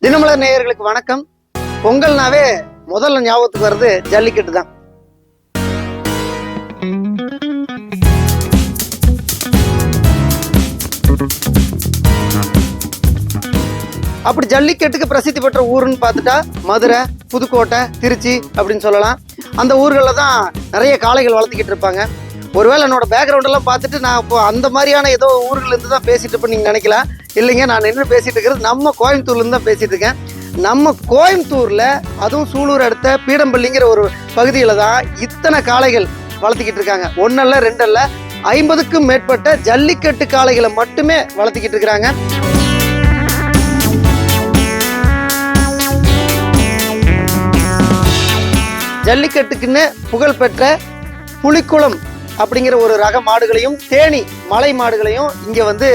தினமலர் நேயர்களுக்கு வணக்கம். பொங்கல்னாவே முதல்ல ஞாபகத்துக்கு வர்றது ஜல்லிக்கட்டு தான். அப்படி ஜல்லிக்கட்டுக்கு பிரசித்தி பெற்ற ஊருன்னு பார்த்துட்டா மதுரை, புதுக்கோட்டை, திருச்சி அப்படின்னு சொல்லலாம். அந்த ஊர்களில் தான் நிறைய காளைகள் வளர்த்திக்கிட்டு இருப்பாங்க. ஒருவேளை என்னோட பேக்ரவுண்டெல்லாம் பார்த்துட்டு நான் இப்போ அந்த மாதிரியான ஏதோ ஊர்கள்லேருந்து தான் பேசிட்டு இருப்பேன் நீங்கள் நினைக்கலாம். இல்லைங்க, நான் என்ன பேசிட்டு இருக்கிறது நம்ம கோயம்புத்தூர்லேருந்து தான் பேசிட்டு இருக்கேன். நம்ம கோயம்புத்தூரில் அதுவும் சூலூர் அடுத்த பீடம்பள்ளிங்கிற ஒரு பகுதியில் தான் இத்தனை காளைகள் வளர்த்திக்கிட்டு இருக்காங்க. ஒன்னல்ல ரெண்டல்ல 50க்கும் மேற்பட்ட ஜல்லிக்கட்டு காளைகளை மட்டுமே வளர்த்திக்கிட்டு இருக்கிறாங்க. ஜல்லிக்கட்டுக்குன்னு புகழ்பெற்ற புலிக்குளம் அப்படிங்கிற ஒரு ரக மாடுகளையும் தேனி மலை மாடுகளையும் இங்க வந்து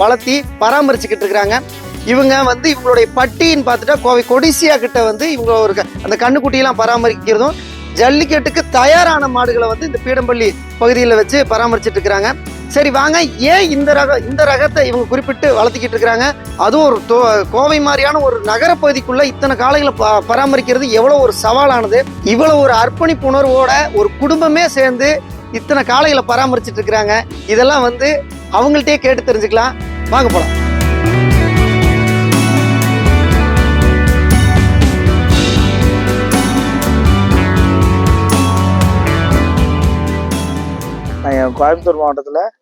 வளர்த்தி பராமரிச்சுக்கிட்டு இருக்கிறாங்க. இவங்க வந்து இவங்களுடைய பட்டின்னு பார்த்துட்டா கோவை கொடிசியா கிட்ட வந்து இவங்க ஒரு அந்த கண்ணுக்குட்டியெல்லாம் பராமரிக்கிறதும் ஜல்லிக்கட்டுக்கு தயாரான மாடுகளை வந்து இந்த பீடம்பள்ளி பகுதியில் வச்சு பராமரிச்சுட்டு இருக்கிறாங்க. சரி வாங்க, ஏன் இந்த ரகத்தை இவங்க குறிப்பிட்டு வளர்த்திக்கிட்டு இருக்கிறாங்க? அதுவும் ஒரு கோவை மாதிரியான ஒரு நகரப்பகுதிக்குள்ள இத்தனை காளைகளை பராமரிக்கிறது எவ்வளோ ஒரு சவாலானது. இவ்வளோ ஒரு அர்ப்பணிப்பு உணர்வோட ஒரு குடும்பமே சேர்ந்து இத்தனை காளைகளை பராமரிச்சுட்டு இருக்கிறாங்க. இதெல்லாம் வந்து அவங்கள்ட்டே கேட்டு தெரிஞ்சுக்கலாம். வாங்க போலாம். கோயம்புத்தூர் மாவட்டத்தில்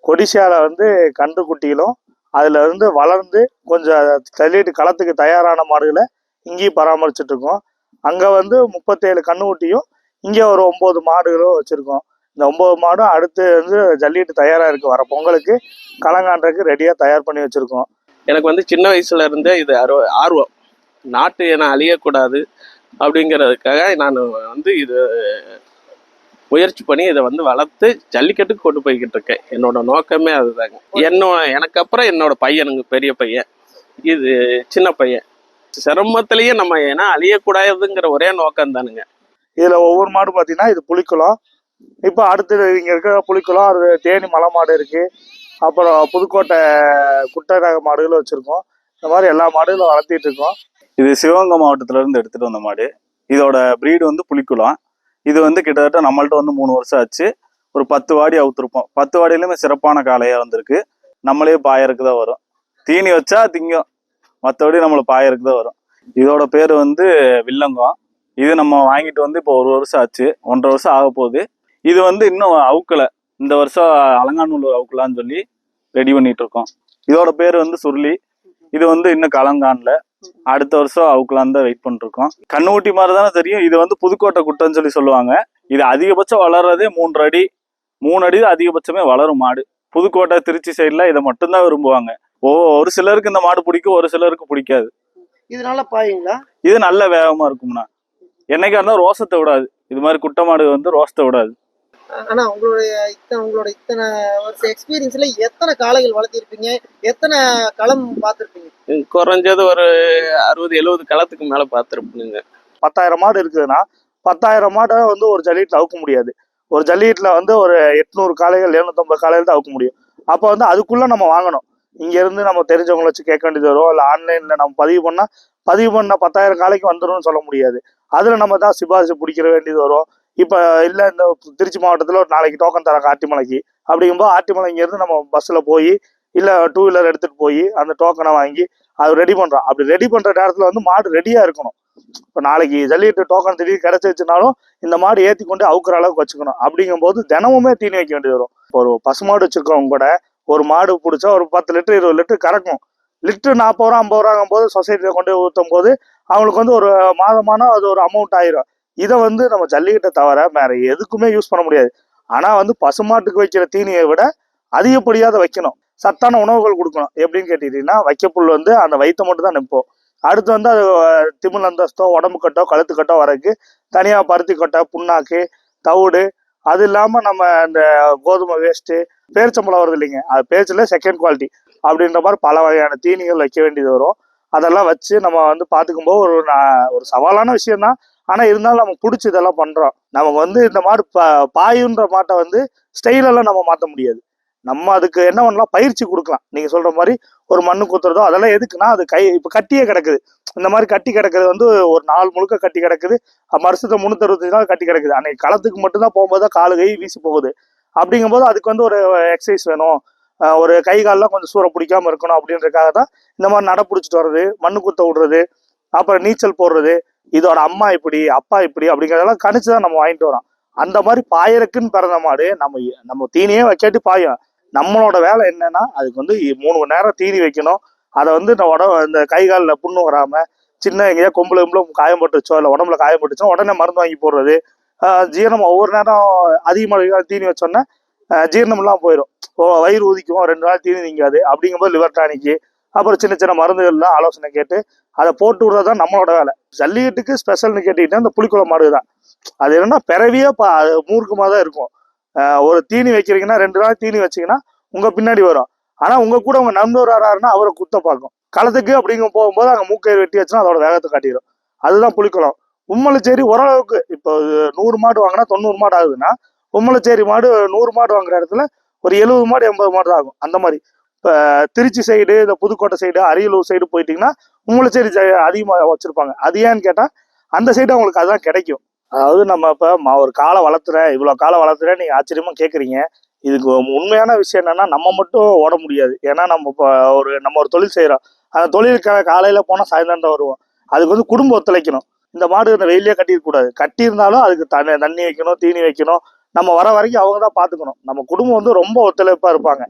கொடிசியாவில் வந்து கன்றுக்குட்டிகளும் அதில் வந்து வளர்ந்து கொஞ்சம் தள்ளிட்டு களத்துக்கு தயாரான மாடுகளை இங்கேயும் பராமரிச்சுட்டு இருக்கோம். அங்கே வந்து 37 கன்றுக்குட்டியும் இங்கே ஒரு 9 மாடுகளும் வச்சுருக்கோம். இந்த 9 மாடும் அடுத்து வந்து ஜல்லிக்கட்டு தயாராக இருக்குது. வர பொங்கலுக்கு களங்காண்டுறதுக்கு ரெடியாக தயார் பண்ணி வச்சுருக்கோம். எனக்கு வந்து சின்ன வயசுல இருந்தே இது ஆர்வம். நாட்டு என அழியக்கூடாது அப்படிங்கிறதுக்காக நான் வந்து இது முயற்சி பண்ணி இதை வந்து வளர்த்து ஜல்லிக்கட்டுக்கு கொண்டு போய்கிட்டு இருக்கேன். என்னோட நோக்கமே அதுதாங்க. எனக்கு அப்புறம் என்னோட பையனுங்க, பெரிய பையன், இது சின்ன பையன். சிரமத்திலேயே நம்ம ஏன்னா அழியக்கூடாதுங்கிற ஒரே நோக்கம் தானுங்க. இதில் ஒவ்வொரு மாடு பார்த்தீங்கன்னா இது புலிக்குளம். இப்போ அடுத்து இங்கே இருக்கிற புலிக்குளம், அது தேனி மலை மாடு இருக்குது. அப்புறம் புதுக்கோட்டை குட்டை ரக மாடுகளும் வச்சுருக்கோம். இந்த மாதிரி எல்லா மாடுகளும் வளர்த்திட்டு இருக்கோம். இது சிவகங்கை மாவட்டத்திலேருந்து எடுத்துகிட்டு வந்த மாடு. இதோட ப்ரீடு வந்து புலிக்குளம். இது வந்து கிட்டத்தட்ட நம்மள்ட்ட வந்து 3 வருஷம் ஆச்சு. ஒரு 10 வாடி அவுத்திருப்போம். 10 வாடியிலுமே சிறப்பான காளையாக வந்திருக்கு. நம்மளே பாயருக்கு தான் வரும். தீனி வச்சா திங்கும், மற்றபடி நம்மளை பாயருக்கு தான் வரும். இதோட பேர் வந்து வில்லங்கம். இது நம்ம வாங்கிட்டு வந்து இப்போ 1 வருஷம் ஆச்சு, 1.5 வருஷம் ஆக போகுது. இது வந்து இன்னும் அவுக்கலை. இந்த வருஷம் அலங்காநல்லூர் அவுக்கலான்னு சொல்லி ரெடி பண்ணிட்டு இருக்கோம். இதோட பேர் வந்து சுருளி. இது வந்து இன்னும் கலங்கான்ல, அடுத்த வருஷம் அவுக்கலான்னு தான் வெயிட் பண்ணிருக்கோம். கண்ணுக்குட்டி மாதிரி தானே தெரியும். இது வந்து புதுக்கோட்டை குட்டைன்னு சொல்லி சொல்லுவாங்க. இது அதிகபட்சம் வளர்றதே 3 அடி 3 அடி தான் அதிகபட்சமே வளரும் மாடு. புதுக்கோட்டை திருச்சி சைட்ல இதை மட்டும்தான் விரும்புவாங்க. ஒரு சிலருக்கு இந்த மாடு பிடிக்கும், ஒரு சிலருக்கு பிடிக்காது. இது நல்லா பாயுங்களா? இது நல்ல வேகமா இருக்கும்னா. என்னைக்கா இருந்தாலும் ரோசத்தை விடாது. இது மாதிரி குட்டை மாடு வந்து ரோசத்தை விடாது. ஆனா உங்களோட இத்தனை வருஷம் எக்ஸ்பீரியன்ஸ்ல எத்தனை காளைகள் வளர்த்திருப்பீங்க? எத்தனை களம் பார்த்துருப்பீங்க? குறைஞ்சது ஒரு 60-70 களத்துக்கு மேல பார்த்துருப்பீங்க. 10,000 மாடு இருக்குதுன்னா 10,000 மாடை வந்து ஒரு ஜல்லிக்கட்டில் அவுக்க முடியாது. ஒரு ஜல்லிக்கட்டில் வந்து ஒரு 800 காளைகள் 750 காளைகள் தான் அவுக்க முடியும். அப்போ வந்து அதுக்குள்ள நம்ம வாங்கணும். இங்கேருந்து நம்ம தெரிஞ்சவங்களை வச்சு கேட்க வேண்டியது வரும். இல்லை ஆன்லைனில் நம்ம பதிவு பண்ண 10,000 காளைக்கு வந்துடும்னு சொல்ல முடியாது. அதில் நம்ம தான் சிபாரிசு பிடிக்கிற வேண்டியது வரும். இப்போ இல்லை, இந்த திருச்சி மாவட்டத்தில் ஒரு நாளைக்கு டோக்கன் தராங்க ஆட்டிமலைக்கு. அப்படிங்கும்போது ஆட்டிமலை இங்கேருந்து நம்ம பஸ்ஸில் போய் இல்லை 2 வீலர் எடுத்துகிட்டு போய் அந்த டோக்கனை வாங்கி அது ரெடி பண்ணுறோம். அப்படி ரெடி பண்ணுற நேரத்தில் வந்து மாடு ரெடியாக இருக்கணும். இப்போ நாளைக்கு ஜல்லிக்கட்டு டோக்கன் திடீர்னு கிடச்சிச்சுனாலும் இந்த மாடு ஏற்றி கொண்டு அவுக்குற அளவுக்கு வச்சுக்கணும். அப்படிங்கும்போது தினமுமே தீனி வைக்க வேண்டியது வரும். ஒரு பசுமாடு வச்சுருக்கவங்க கூட ஒரு மாடு பிடிச்சா ஒரு 10 லிட்டர் 20 லிட்டர் கறக்கும். லிட்டரு 40 ரூபா 50 ரூபாங்கும் போது சொசைட்டியில் கொண்டு போய் ஊற்றும் போது அவங்களுக்கு வந்து ஒரு மாதமான அது ஒரு அமௌண்ட் ஆயிரும். இதை வந்து நம்ம ஜல்லிக்கட்டை தவிர வேற எதுக்குமே யூஸ் பண்ண முடியாது. ஆனால் வந்து பசுமாட்டுக்கு வைக்கிற தீனியை விட அதிகப்படியாக வைக்கணும். சத்தான உணவுகள் கொடுக்கணும். எப்படின்னு கேட்டுக்கிட்டீங்கன்னா, வைக்கப்புல் வந்து அந்த வயிற்றை மட்டும் தான் நிற்போம். அடுத்து வந்து அது திமிழ் அந்தஸ்தோ உடம்பு கட்டோ கழுத்து கட்டோ வரக்கு தனியாக பருத்தி கொட்டை, புண்ணாக்கு, தவிடு, அது இல்லாமல் நம்ம இந்த கோதுமை வேஸ்ட்டு, பேரிச்சம்பளம் வருது இல்லைங்க, அது பேரிச்சில் செகண்ட் குவாலிட்டி அப்படின்ற மாதிரி பல வகையான தீனிகள் வைக்க வேண்டியது வரும். அதெல்லாம் வச்சு நம்ம வந்து பார்த்துக்கும்போது ஒரு சவாலான விஷயம்தான். ஆனால் இருந்தாலும் நம்ம பிடிச்சி இதெல்லாம் பண்ணுறோம். நமக்கு வந்து இந்த மாடு பாயுன்ற மாட்டை வந்து ஸ்டைலெல்லாம் நம்ம மாற்ற முடியாது. நம்ம அதுக்கு என்ன பண்ணலாம், பயிற்சி கொடுக்கலாம். நீங்க சொல்ற மாதிரி ஒரு மண்ணு குத்துறதோ அதெல்லாம் எதுக்குன்னா, அது இப்ப கட்டியே கிடக்குது. இந்த மாதிரி கட்டி கிடக்குது வந்து ஒரு நாள் முழுக்க கட்டி கிடக்குது. வருஷத்தை 365 நாள் கட்டி கிடக்குது. அன்னைக்கு களத்துக்கு மட்டும்தான் போகும்போது தான் காலு கை வீசி போகுது. அப்படிங்கும்போது அதுக்கு வந்து ஒரு எக்ஸசைஸ் வேணும், ஒரு கை கால்லாம் கொஞ்சம் சூற பிடிக்காம இருக்கணும் அப்படின்றதுக்காக தான் இந்த மாதிரி நட பிடிச்சிட்டு வர்றது, மண்ணு குத்த விடுறது, அப்புறம் நீச்சல் போடுறது. இதோட அம்மா இப்படி அப்பா இப்படி அப்படிங்கிறதெல்லாம் கணிச்சுதான் நம்ம வாங்கிட்டு வரோம். அந்த மாதிரி பாயறக்குன்னு பிறந்த மாடு நம்ம தீனியே வைக்காட்டி பாயும். நம்மளோட வேலை என்னன்னா, அதுக்கு வந்து 3 மணி நேரம் தீனி வைக்கணும். அதை வந்து இந்த கை காலில் புண்ணு வராம, சின்ன எங்கேயா கொம்புல காயம் பட்டுச்சோ இல்லை உடம்புல காயம் பட்டுச்சோ உடனே மருந்து வாங்கி போடுறது. ஜீரணம் ஒவ்வொரு நேரம் அதிகமாக தீனி வச்சோன்னா ஜீரணம் எல்லாம் போயிடும். வயிறு ஊதிக்கும், 2 நாள் தீனி நீங்காது. அப்படிங்கும்போது லிவர் டானிக்கு, அப்புறம் சின்ன சின்ன மருந்துகள்லாம் ஆலோசனை கேட்டு அதை போட்டு விடுறது தான் நம்மளோட வேலை. ஜல்லிக்கட்டுக்கு ஸ்பெஷல்னு கேட்டுக்கிட்டா இந்த புலிக்குளம் மாடு தான். அது என்னன்னா பிறவியே மூர்க்கமாக தான் இருக்கும். ஒரு தீனி வைக்கிறீங்கன்னா 2 நாள் தீனி வச்சிங்கன்னா உங்க பின்னாடி வரும். ஆனா உங்க கூட உங்க நண்பர் வராருன்னா அவரை குத்த பார்க்கும். களத்துக்கு அப்படிங்க போகும்போது அங்கே மூக்கையை வெட்டி வச்சுன்னா அதோட வேகத்தை காட்டிடும். அதுதான் புலிக்குளம். உம்மலச்சேரி ஓரளவுக்கு இப்போ 100 மாடு வாங்கினா 90 மாடு ஆகுதுன்னா, உம்மலச்சேரி மாடு 100 மாடு வாங்குற இடத்துல ஒரு 70 மாடு 80 மாடு தான் ஆகும். அந்த மாதிரி இப்போ திருச்சி சைடு, இந்த புதுக்கோட்டை சைடு, அரியலூர் சைடு போயிட்டீங்கன்னா உம்மலச்சேரி அதிகமாக வச்சிருப்பாங்க. அது ஏன்னு கேட்டா அந்த சைடு அவங்களுக்கு அதுதான் கிடைக்கும். அதாவது நம்ம இப்போ ஒரு காலை வளர்த்துறேன், இவ்வளோ காலை வளர்த்துறேன் நீங்க ஆச்சரியமா கேட்குறீங்க. இதுக்கு உண்மையான விஷயம் என்னன்னா, நம்ம மட்டும் ஓட முடியாது. ஏன்னா நம்ம இப்போ நம்ம ஒரு தொழில் செய்யறோம். அந்த தொழிலுக்காக காலையில போனா சாயந்தரம் தான் வருவோம். அதுக்கு வந்து குடும்பம் ஒத்துழைக்கணும். இந்த மாடு இந்த வெயிலே கட்டியிருக்கூடாது. கட்டியிருந்தாலும் அதுக்கு தண்ணி வைக்கணும், தீனி வைக்கணும். நம்ம வர வரைக்கும் அவங்க தான் பார்த்துக்கணும். நம்ம குடும்பம் வந்து ரொம்ப ஒத்துழைப்பா இருப்பாங்க.